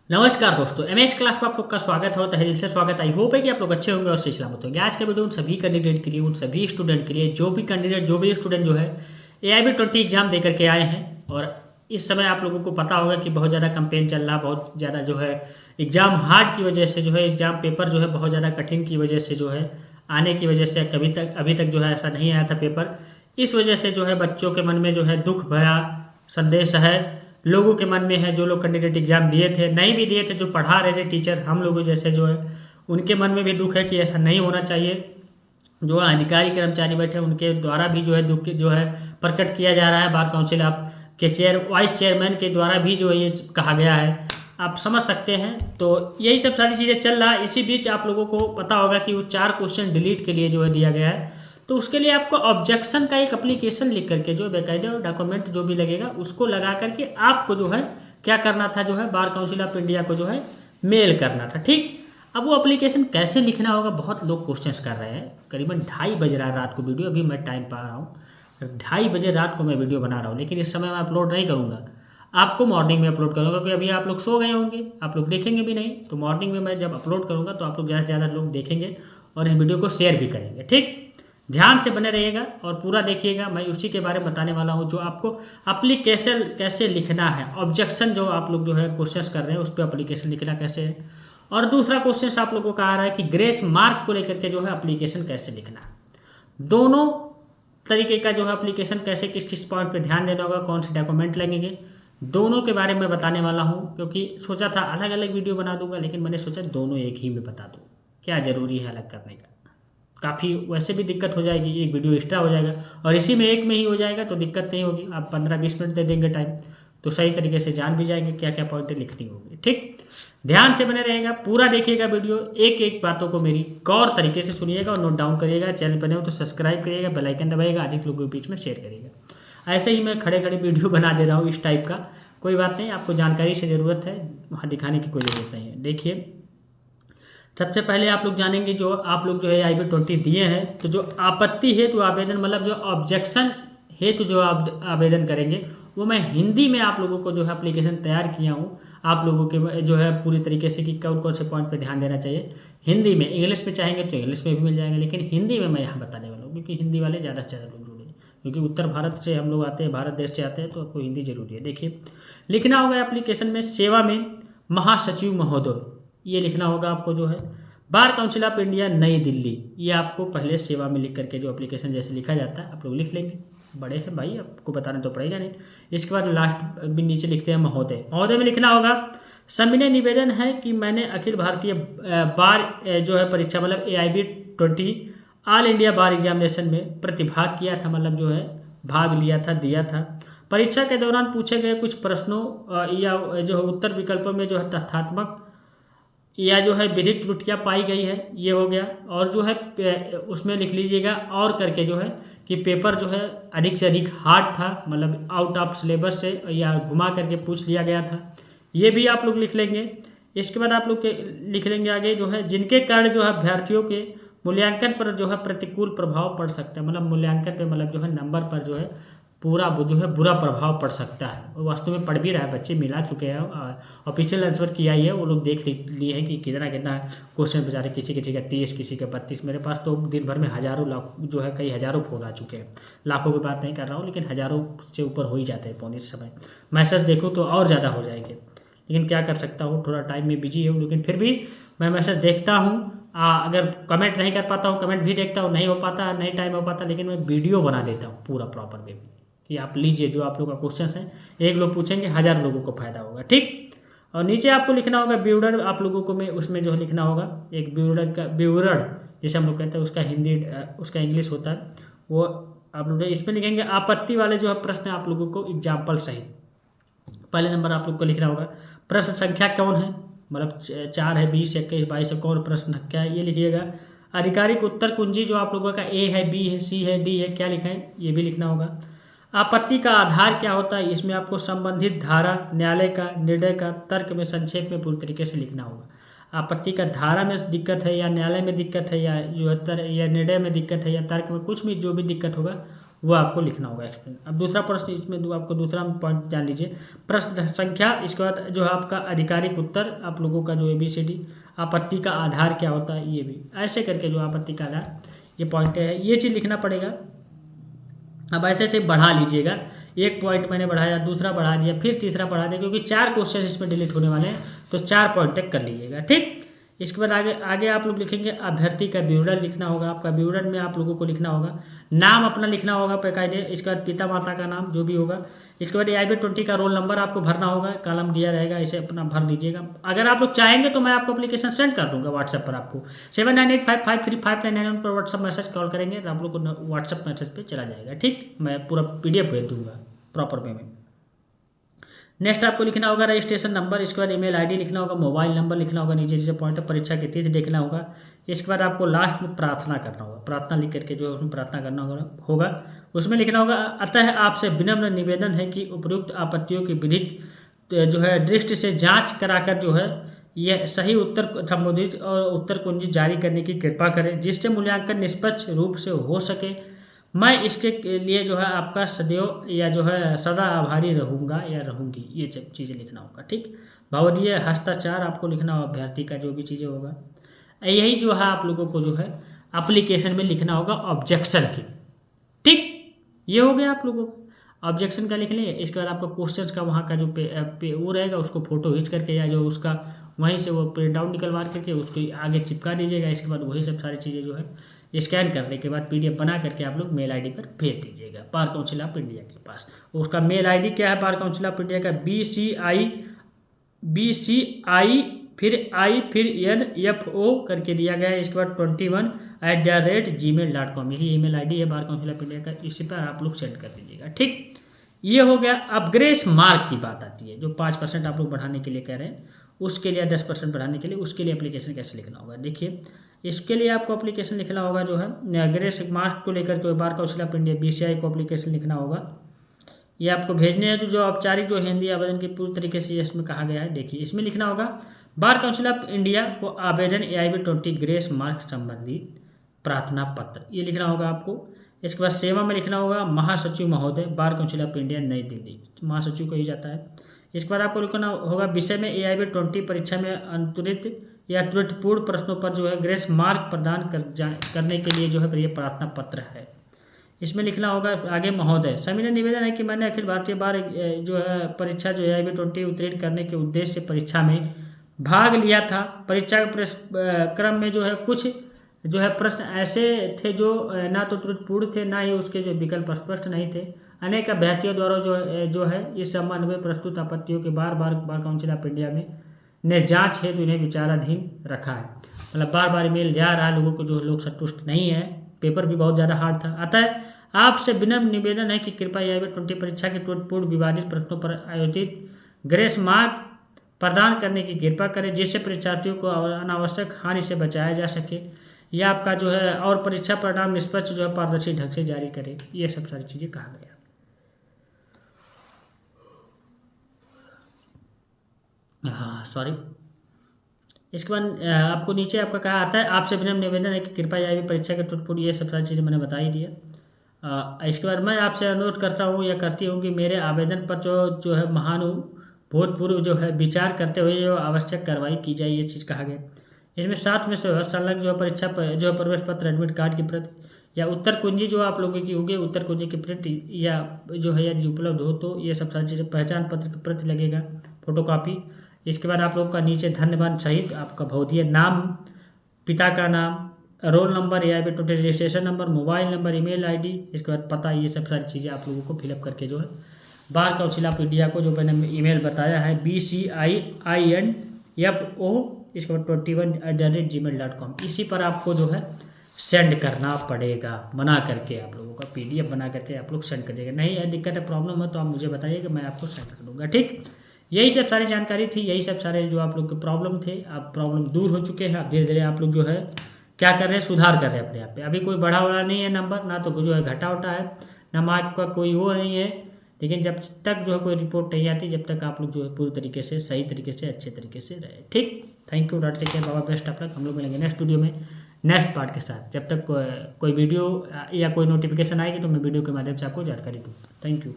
नमस्कार दोस्तों, MS class में आप लोग का स्वागत हो। तहे दिल से स्वागत। आई होप है कि आप लोग अच्छे होंगे और सही सलामत होंगे। आज का वीडियो उन सभी कैंडिडेट के लिए, उन सभी स्टूडेंट के लिए जो भी स्टूडेंट जो है AIB 20 एग्जाम देकर के आए हैं। और इस समय आप लोगों को पता होगा कि बहुत ज़्यादा कैंपेन चल रहा, बहुत ज़्यादा जो है एग्ज़ाम हार्ड की वजह से जो है एग्ज़ाम पेपर जो है बहुत ज़्यादा कठिन की वजह से जो है आने की वजह से अभी तक जो है ऐसा नहीं आया था पेपर। इस वजह से जो है बच्चों के मन में जो है दुख भरा संदेश है, लोगों के मन में है। जो लोग कैंडिडेट एग्जाम दिए थे, नहीं भी दिए थे, जो पढ़ा रहे थे टीचर, हम लोगों जैसे जो है उनके मन में भी दुख है कि ऐसा नहीं होना चाहिए। जो अधिकारी कर्मचारी बैठे उनके द्वारा भी जो है दुख जो है प्रकट किया जा रहा है। बार काउंसिल आप के वाइस चेयरमैन के द्वारा भी जो है ये कहा गया है, आप समझ सकते हैं। तो यही सब सारी चीज़ें चल रहा है। इसी बीच आप लोगों को पता होगा कि वो 4 क्वेश्चन डिलीट के लिए जो है दिया गया है। तो उसके लिए आपको ऑब्जेक्शन का एक एप्लीकेशन लिख करके जो है बेकायदे और डॉक्यूमेंट जो भी लगेगा उसको लगा करके आपको जो है क्या करना था, जो है बार काउंसिल ऑफ इंडिया को जो है मेल करना था। ठीक, अब वो एप्लीकेशन कैसे लिखना होगा, बहुत लोग क्वेश्चंस कर रहे हैं। करीबन 2:30 बज रहा है रात को, वीडियो अभी मैं टाइम पा रहा हूँ 2:30 बजे रात को मैं वीडियो बना रहा हूँ, लेकिन इस समय मैं अपलोड नहीं करूँगा, आपको मॉर्निंग में अपलोड करूँगा। क्योंकि अभी आप लोग सो गए होंगे, आप लोग देखेंगे भी नहीं। तो मॉर्निंग में मैं जब अपलोड करूँगा तो आप लोग ज़्यादा से ज़्यादा लोग देखेंगे और इस वीडियो को शेयर भी करेंगे। ठीक, ध्यान से बने रहिएगा और पूरा देखिएगा। मैं उसी के बारे में बताने वाला हूँ, जो आपको एप्लीकेशन कैसे लिखना है। ऑब्जेक्शन जो आप लोग जो है क्वेश्चंस कर रहे हैं उस पर एप्लीकेशन लिखना कैसे है। और दूसरा क्वेश्चन आप लोगों का आ रहा है कि ग्रेस मार्क को लेकर के जो है एप्लीकेशन कैसे लिखना है। दोनों तरीके का जो है एप्लीकेशन कैसे, किस किस पॉइंट पे ध्यान देना होगा, कौन से डॉक्यूमेंट लगेंगे, दोनों के बारे में बताने वाला हूँ। क्योंकि सोचा था अलग अलग वीडियो बना दूंगा, लेकिन मैंने सोचा दोनों एक ही में बता दूँ, क्या ज़रूरी है अलग करने का। काफ़ी वैसे भी दिक्कत हो जाएगी, एक वीडियो एक्स्ट्रा हो जाएगा और इसी में एक में ही हो जाएगा तो दिक्कत नहीं होगी। आप 15-20 मिनट दे देंगे टाइम तो सही तरीके से जान भी जाएंगे क्या क्या पॉइंटें लिखनी होगी। ठीक, ध्यान से बने रहेगा, पूरा देखिएगा वीडियो, एक एक बातों को मेरी गौर तरीके से सुनिएगा और नोट डाउन करिएगा। चैनल पर नहीं हो तो सब्सक्राइब करिएगा, बेल आइकन दबाइएगा, अधिक लोगों के बीच में शेयर करिएगा। ऐसे ही मैं खड़े खड़े वीडियो बना दे रहा हूँ इस टाइप का, कोई बात नहीं, आपको जानकारी से ज़रूरत है, वहाँ दिखाने की कोई ज़रूरत नहीं है। देखिए, सबसे पहले आप लोग जानेंगे, जो आप लोग जो है AIB 20 दिए हैं, तो जो आपत्ति हेतु आवेदन, मतलब जो ऑब्जेक्शन हेतु जो आप आवेदन करेंगे, वो मैं हिंदी में आप लोगों को जो है एप्लीकेशन तैयार किया हूँ। आप लोगों के जो है पूरी तरीके से कि कौन कौन से पॉइंट पे ध्यान देना चाहिए हिंदी में। इंग्लिश में चाहेंगे तो इंग्लिश में भी मिल जाएगा, लेकिन हिंदी में मैं यहाँ बताने वाला हूँ क्योंकि हिंदी वाले ज़्यादा से ज़्यादा लोग जुड़े हैं। क्योंकि उत्तर भारत से हम लोग आते हैं, भारत देश से आते हैं, तो आपको हिंदी जरूरी है। देखिए, लिखना होगा एप्लीकेशन में सेवा में महासचिव महोदय, ये लिखना होगा आपको। जो है बार काउंसिल ऑफ इंडिया नई दिल्ली, ये आपको पहले सेवा में लिख करके जो एप्लीकेशन जैसे लिखा जाता है आप लोग लिख लेंगे। बड़े हैं भाई, आपको बताना तो पड़ेगा नहीं। इसके बाद लास्ट भी नीचे लिखते हैं महोदय। महोदय में लिखना होगा, सविनय निवेदन है कि मैंने अखिल भारतीय बार जो है परीक्षा, मतलब AIB 20 ऑल इंडिया बार एग्जामिनेशन में प्रतिभाग किया था, मतलब जो है भाग लिया था, दिया था। परीक्षा के दौरान पूछे गए कुछ प्रश्नों या जो है उत्तर विकल्पों में जो है तथ्यात्मक या जो है विधिक त्रुटियां पाई गई है, ये हो गया। और जो है उसमें लिख लीजिएगा और करके जो है कि पेपर जो है अधिक से अधिक हार्ड था, मतलब आउट ऑफ सिलेबस से या घुमा करके पूछ लिया गया था, ये भी आप लोग लिख लेंगे। इसके बाद आप लोग लिख लेंगे आगे, जो है जिनके कारण जो है अभ्यर्थियों के मूल्यांकन पर जो है प्रतिकूल प्रभाव पड़ सकता है, मतलब मूल्यांकन पे, मतलब जो है नंबर पर जो है पूरा जो है बुरा प्रभाव पड़ सकता है। वो वास्तव में पढ़ भी रहा है, बच्चे मिला चुके हैं, ऑफिशियल आंसर किया ही है, वो लोग देख लिए हैं कि कितना कितना क्वेश्चन बेचारे, किसी किसी का 30, किसी का 32। मेरे पास तो दिन भर में हज़ारों लाख जो है कई हज़ारों फोन आ चुके हैं। लाखों की बात नहीं कर रहा हूँ, लेकिन हज़ारों से ऊपर हो ही जाते हैं फ़ोन इस समय। मैसेज देखूँ तो और ज़्यादा हो जाएंगे, लेकिन क्या कर सकता हूँ, थोड़ा टाइम में बिजी हूँ, लेकिन फिर भी मैं मैसेज देखता हूँ। अगर कमेंट नहीं कर पाता हूँ, कमेंट भी देखता हूँ, नहीं हो पाता, नहीं टाइम हो पाता, लेकिन मैं वीडियो बना देता हूँ पूरा प्रॉपर वे में कि आप लीजिए जो आप लोग का क्वेश्चन है। एक लोग पूछेंगे, 1000 लोगों को फायदा होगा। ठीक, और नीचे आपको लिखना होगा ब्यूरर, आप लोगों को में उसमें जो है लिखना होगा एक ब्यूरर का, ब्यूरर जैसे हम लोग कहते हैं, उसका हिंदी उसका इंग्लिश होता है, वो आप लोग इसमें लिखेंगे। आपत्ति वाले जो है प्रश्न आप लोगों को एग्जाम्पल सहित पहले नंबर आप लोग को लिखना होगा। प्रश्न संख्या कौन है, मतलब 4 है, 20, 21, 22 है, कौन प्रश्न क्या है, ये लिखिएगा। आधिकारिक उत्तर कुंजी जो आप लोगों का A है, B है, C है, D है, क्या लिखा है, ये भी लिखना होगा। आपत्ति का आधार क्या होता है, इसमें आपको संबंधित धारा, न्यायालय का निर्णय का तर्क में संक्षेप में पूरी तरीके से लिखना होगा। आपत्ति का धारा में दिक्कत है या न्यायालय में दिक्कत है या जो है या निर्णय में दिक्कत है या तर्क में, कुछ भी जो भी दिक्कत होगा वो आपको लिखना होगा एक्सप्लेन। अब दूसरा प्रश्न इसमें आपको दूसरा पॉइंट जान लीजिए, प्रश्न संख्या, इसके बाद जो है आपका आधिकारिक उत्तर आप लोगों का जो ABCD, आपत्ति का आधार क्या होता है ये भी, ऐसे करके जो आपत्ति का आधार ये पॉइंट है, ये चीज़ लिखना पड़ेगा। अब ऐसे ऐसे बढ़ा लीजिएगा, एक पॉइंट मैंने बढ़ाया, दूसरा बढ़ा दिया, फिर तीसरा बढ़ा दिया, क्योंकि 4 क्वेश्चन इसमें डिलीट होने वाले हैं, तो 4 पॉइंट तक कर लीजिएगा, ठीक। इसके बाद आगे आगे आप लोग लिखेंगे अभ्यर्थी का विवरण लिखना होगा। आपका विवरण में आप लोगों को लिखना होगा, नाम अपना लिखना होगा बकायदे, इसके बाद पिता माता का नाम जो भी होगा, इसके बाद AIB20 का रोल नंबर आपको भरना होगा, कॉलम दिया रहेगा, इसे अपना भर लीजिएगा। अगर आप लोग चाहेंगे तो मैं आपको एप्लीकेशन सेंड कर दूंगा व्हाट्सएप पर, आपको 7985535991 पर व्हाट्सएप मैसेज कॉल करेंगे तो आप लोग को व्हाट्सएप मैसेज पर चला जाएगा, ठीक। मैं पूरा PDF भेज दूंगा प्रॉपर वे में। नेक्स्ट आपको लिखना होगा रजिस्ट्रेशन नंबर, इसके बाद email ID लिखना होगा, मोबाइल नंबर लिखना होगा, नीचे नीचे पॉइंट, परीक्षा की तिथि देखना होगा। इसके बाद आपको लास्ट में प्रार्थना करना होगा, प्रार्थना लिख करके जो उसमें प्रार्थना करना होगा उसमें लिखना होगा, अतः आपसे विनम्र निवेदन है कि उपयुक्त आपत्तियों की विधिक जो है दृष्टि से जांच कराकर जो है यह सही उत्तर संबोधित और उत्तर कुंजी जारी करने की कृपा करें, जिससे मूल्यांकन निष्पक्ष रूप से हो सके। मैं इसके लिए जो है आपका सदैव या जो है सदा आभारी रहूँगा या रहूँगी, ये सब चीज़ें लिखना होगा, ठीक। भावदीय हस्ताक्षर आपको लिखना होगा, अभ्यर्थी का जो भी चीज़ें होगा, यही जो है आप लोगों को जो है एप्लीकेशन में लिखना होगा ऑब्जेक्शन की, ठीक। ये हो गया आप लोगों को ऑब्जेक्शन का लिख लें। इसके बाद आपका क्वेश्चंस का वहाँ का जो वो रहेगा उसको फोटो खींच करके या जो उसका वहीं से वो प्रिंट आउट निकलवा करके उसको आगे चिपका दीजिएगा। इसके बाद वही सब सारी चीज़ें जो है स्कैन करने के बाद PDF बना करके आप लोग मेल ID पर भेज दीजिएगा बार काउंसिल ऑफ इंडिया के पास। उसका मेल ID क्या है बार काउंसिल ऑफ इंडिया का, BCI फिर I फिर NFO करके दिया गया है। इसके बाद 21@gmail.com यही email ID है बार काउंसिल ऑफ इंडिया का, इसी पर आप लोग सेंड कर दीजिएगा, ठीक। ये हो गया। अब ग्रेस मार्क की बात आती है, जो 5% आप लोग बढ़ाने के लिए कह रहे हैं, उसके लिए 10% बढ़ाने के लिए, उसके लिए एप्लीकेशन कैसे लिखना होगा देखिए। इसके लिए आपको एप्लीकेशन लिखना होगा जो है ग्रेस मार्क को लेकर के bar council of India BCI को एप्लीकेशन लिखना होगा। ये आपको भेजने हैं जो औपचारिक जो हिंदी आवेदन की पूरी तरीके से इसमें कहा गया है। देखिए इसमें लिखना होगा बार काउंसिल ऑफ इंडिया को आवेदन AIB20 ग्रेस मार्क संबंधित प्रार्थना पत्र, ये लिखना होगा आपको। इसके बाद सेवा में लिखना होगा महासचिव महोदय बार काउंसिल ऑफ इंडिया नई दिल्ली, महासचिव कही जाता है। इसके बाद आपको लिखना होगा विषय में AIB20 परीक्षा में अंतरित या त्रुटिपूर्ण प्रश्नों पर जो है ग्रेस मार्क प्रदान करने के लिए जो है ये प्रार्थना पत्र है। इसमें लिखना होगा आगे महोदय सविनय निवेदन है कि मैंने अखिल भारतीय बार जो है परीक्षा जो AIB20 उत्तीर्ण करने के उद्देश्य से परीक्षा में भाग लिया था। परीक्षा के क्रम में जो है कुछ जो है प्रश्न ऐसे थे जो ना तो त्रुटिपूर्ण थे, ना ही उसके जो विकल्प स्पष्ट नहीं थे। अनेक अभ्यर्थियों द्वारा जो है इस संबंध में प्रस्तुत आपत्तियों के बार काउंसिल ऑफ इंडिया में ने जांच हेतु इन्हें विचाराधीन रखा है। मतलब बार बार ईमेल जा रहा है, लोगों को जो लोग संतुष्ट नहीं है, पेपर भी बहुत ज़्यादा हार्ड था। अतः आपसे विनम्र निवेदन है कि कृपया AIB20 परीक्षा के त्रुटिपूर्ण विवादित प्रश्नों पर आयोजित ग्रेस मार्क प्रदान करने की कृपा करें, जिससे परीक्षार्थियों को अनावश्यक हानि से बचाया जा सके। यह आपका जो है और परीक्षा परिणाम निष्पक्ष जो है पारदर्शी ढंग से जारी करें। ये सब सारी चीज़ें कहा गया। हाँ सॉरी, इसके बाद आपको नीचे आपका कहा आता है आपसे विनम्र निवेदन है कि कृपया AIB परीक्षा के त्रुटिपूर्ण, ये सब सारी चीज़ें मैंने बता ही दिया। इसके बाद मैं आपसे अनुरोध करता हूँ या करती हूँ कि मेरे आवेदन पर जो है महानुभूतपूर्व जो है विचार करते हुए जो आवश्यक कार्रवाई की जाए, ये चीज़ कहा गया। इसमें साथ में संलग्न जो है परीक्षा जो है प्रवेश पत्र एडमिट कार्ड की प्रति या उत्तर कुंजी जो आप लोगों की होगी उत्तर कुंजी की प्रिंट या जो है यदि उपलब्ध हो तो ये सब सारी चीज़ें, पहचान पत्र की प्रति लगेगा फोटोकॉपी। इसके बाद आप लोग का नीचे धन्यवाद सहित आपका भौतिक नाम, पिता का नाम, roll number, AIB20 registration number, mobile number, email ID, इसके बाद पता, ये सब सारी चीज़ें आप लोगों को फिलअप करके जो है बार काउंसिल ऑफ इंडिया को जो मैंने ईमेल बताया है BCIINFO इसके बाद 21@gmail.com, इसी पर आपको जो है सेंड करना पड़ेगा। बना करके आप लोगों का PDF बना करके आप लोग सेंड कर देगा। नहीं है दिक्कत है, प्रॉब्लम है तो आप मुझे बताइए कि मैं आपको सेंड कर दूँगा, ठीक। यही सब सारी जानकारी थी, यही सब सारे जो आप लोग के प्रॉब्लम थे, अब प्रॉब्लम दूर हो चुके हैं। अब धीरे धीरे आप लोग जो है क्या कर रहे हैं, सुधार कर रहे हैं अपने आप पे। अभी कोई बढ़ा हुआ नहीं है नंबर, ना तो जो है घटा उटा है, ना मार्क का कोई वो नहीं है। लेकिन जब तक जो है कोई रिपोर्ट नहीं आती, जब तक आप लोग जो है पूरी तरीके से सही तरीके से अच्छे तरीके से रहे, ठीक। Thank you, dot take care, Baba best of luck. हम लोग मिलेंगे नेक्स्ट वीडियो में नेक्स्ट पार्ट के साथ। जब तक कोई वीडियो या कोई नोटिफिकेशन आएगी तो मैं वीडियो के माध्यम से आपको जानकारी दूँ। Thank you.